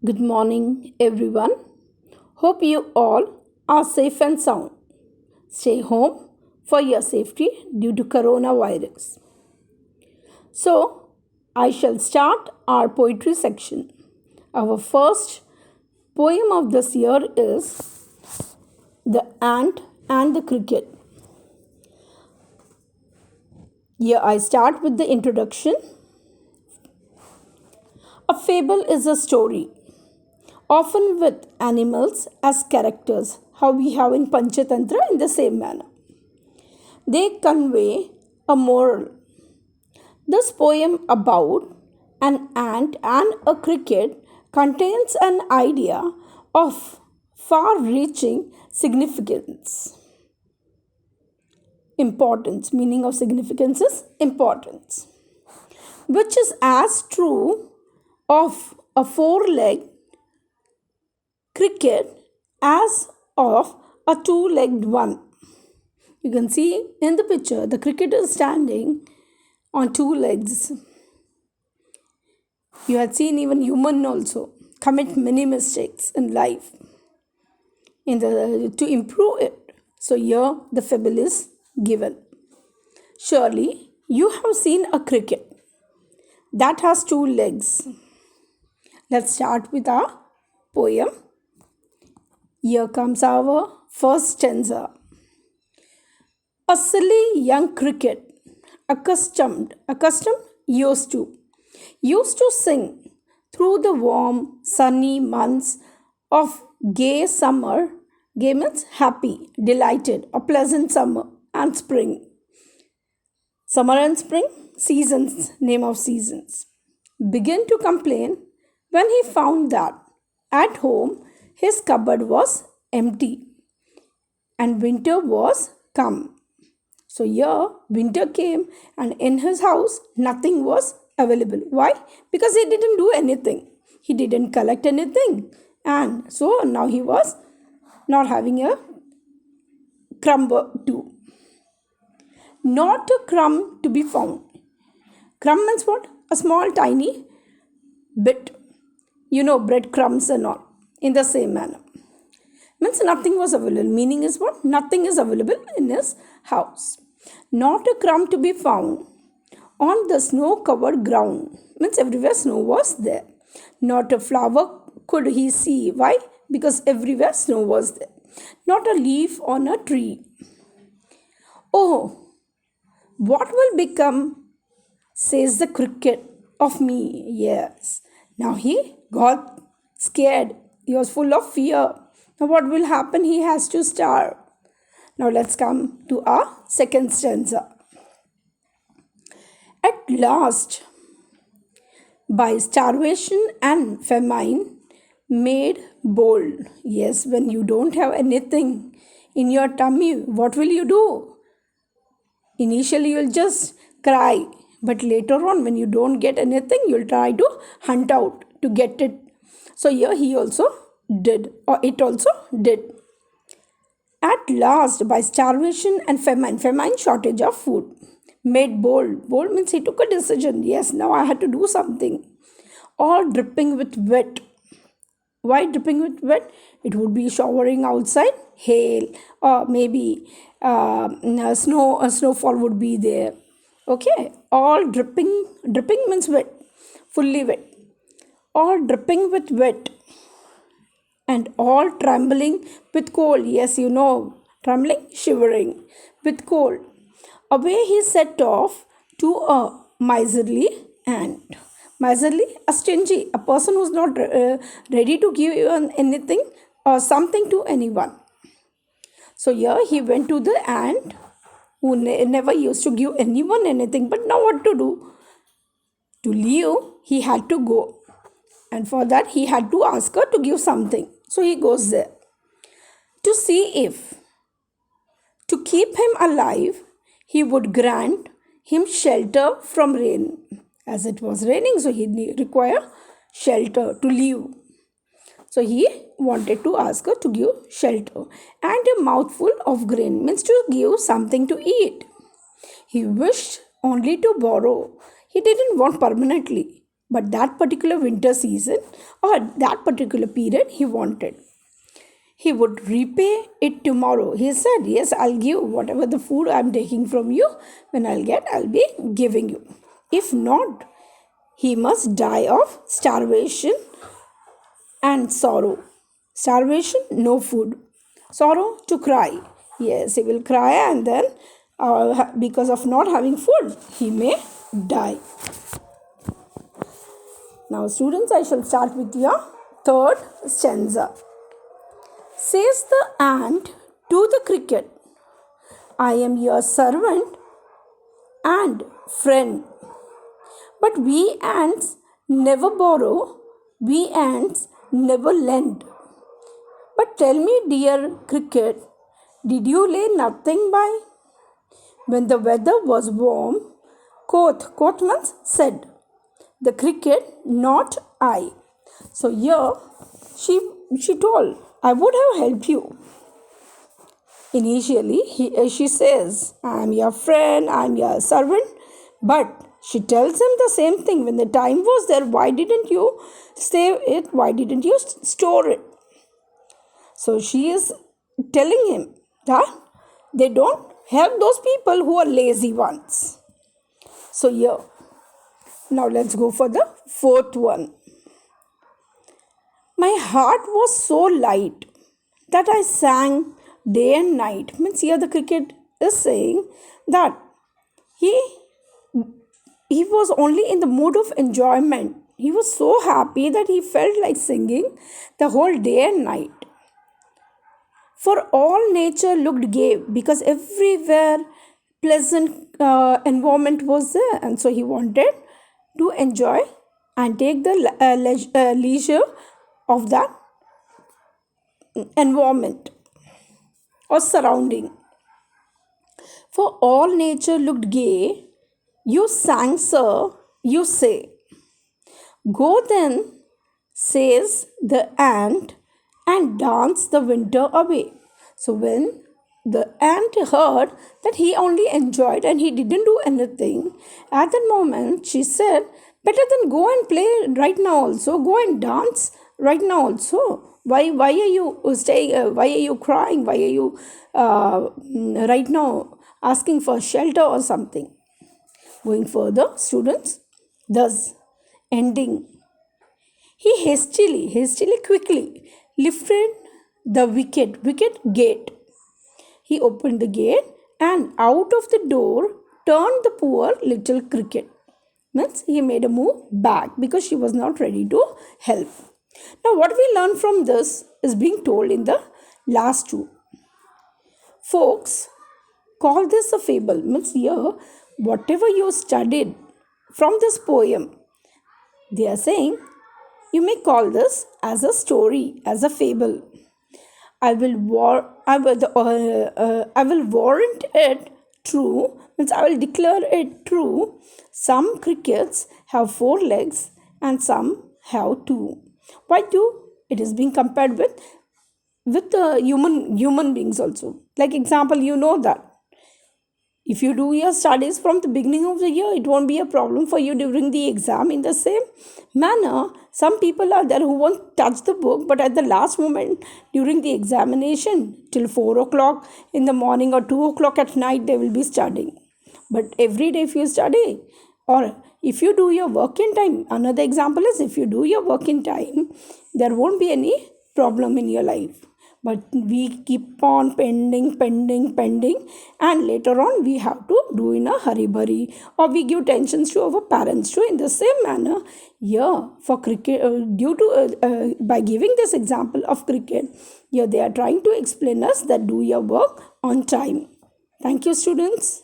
Good morning, everyone. Hope you all are safe and sound. Stay home for your safety due to coronavirus. So, I shall start our poetry section. Our first poem of this year is The Ant and the Cricket. Here I start with the introduction. A fable is a story, often with animals as characters, how we have in Panchatantra in the same manner. They convey a moral. This poem about an ant and a cricket contains an idea of far reaching significance. Importance, meaning of significance is importance, which is as true of a four legged cricket as of a two legged one. You can see in the picture the cricket is standing on two legs. You had seen even human also commit many mistakes in life to improve it. So here the fable is given. Surely you have seen a cricket that has two legs. Let's start with our poem. Here comes our first stanza. A silly young cricket, accustomed, used to sing through the warm, sunny months of gay summer. Gay means happy, delighted, a pleasant summer and spring. Summer and spring, seasons, name of seasons. Began to complain when he found that at home his cupboard was empty and winter was come. So here winter came and in his house nothing was available. Why? Because he didn't do anything. He didn't collect anything. And so now he was not having a crumb too. Not a crumb to be found. Crumb means what? A small tiny bit. Breadcrumbs and all. In the same manner. Means nothing was available. Meaning is what? Nothing is available in his house. Not a crumb to be found on the snow covered ground. Means everywhere snow was there. Not a flower could he see. Why? Because everywhere snow was there. Not a leaf on a tree. Oh, what will become, says the cricket, of me? Yes. Now he got scared. He was full of fear. Now what will happen? He has to starve. Now let's come to our second stanza. At last, by starvation and famine, made bold. Yes, when you don't have anything in your tummy, what will you do? Initially, you'll just cry, but later on, when you don't get anything, you'll try to hunt out to get it. So, here he also did, or it also did. At last, by starvation and famine, shortage of food, made bold. Bold means he took a decision. Yes, now I had to do something. All dripping with wet. Why dripping with wet? It would be showering outside, hail, or maybe snowfall would be there. Okay, all dripping. Dripping means wet, fully wet. All dripping with wet and all trembling with cold. Yes, trembling, shivering with cold. Away he set off to a miserly ant. Miserly, a stingy, a person who's not ready to give even anything or something to anyone. So here he went to the ant who never used to give anyone anything, but now what to do? To leave, he had to go. And for that, he had to ask her to give something. So he goes there to see if, to keep him alive, he would grant him shelter from rain. As it was raining, so he required shelter to live. So he wanted to ask her to give shelter and a mouthful of grain, means to give something to eat. He wished only to borrow. He didn't want permanently. but that particular winter season or that particular period he wanted. He would repay it tomorrow. He said, yes, I'll give whatever the food I'm taking from you. When I'll get, I'll be giving you. If not, he must die of starvation and sorrow. Starvation, no food. Sorrow, to cry. Yes, he will cry, and then because of not having food, he may die. Now, students, I shall start with your third stanza. Says the ant to the cricket, I am your servant and friend. But we ants never borrow, we ants never lend. But tell me, dear cricket, did you lay nothing by? When the weather was warm, quoth means said, the cricket, not I. So here she told, I would have helped you. Initially, she says, I am your friend, I am your servant. But she tells him the same thing. When the time was there, why didn't you save it? Why didn't you store it? So she is telling him that they don't help those people who are lazy ones. So here, now let's go for the fourth one. My heart was so light that I sang day and night. Means here the cricket is saying that he was only in the mood of enjoyment. He was so happy that he felt like singing the whole day and night. For all nature looked gay, because everywhere pleasant environment was there, and so he wanted to enjoy and take the leisure of that environment or surrounding. For all nature looked gay, you sang, sir, you say. Go then, says the ant, and dance the winter away. So when the ant heard that he only enjoyed and he didn't do anything, at that moment she said, better than go and play right now also, go and dance right now also. Why are you staying? Why are you crying? Why are you right now asking for shelter or something? Going further, students, thus ending. He hastily, quickly lifted the wicket gate. He opened the gate and out of the door turned the poor little cricket. Means he made a move back because she was not ready to help. Now what we learn from this is being told in the last two. Folks call this a fable. Means here whatever you studied from this poem, they are saying you may call this as a story, as a fable. I will warrant it true, means I will declare it true. Some crickets have 4 legs and some have 2. Why 2? It is being compared with human beings also. Like example, you know that if you do your studies from the beginning of the year, it won't be a problem for you during the exam. In the same manner, some people are there who won't touch the book, but at the last moment during the examination, till 4 o'clock in the morning or 2 o'clock at night, they will be studying. But every day if you study, or if you do your work in time, another example is if you do your work in time, there won't be any problem in your life. But we keep on pending, and later on we have to do in a hurry, or we give tensions to our parents too. In the same manner, here for cricket, by giving this example of cricket, here they are trying to explain us that do your work on time. Thank you, students.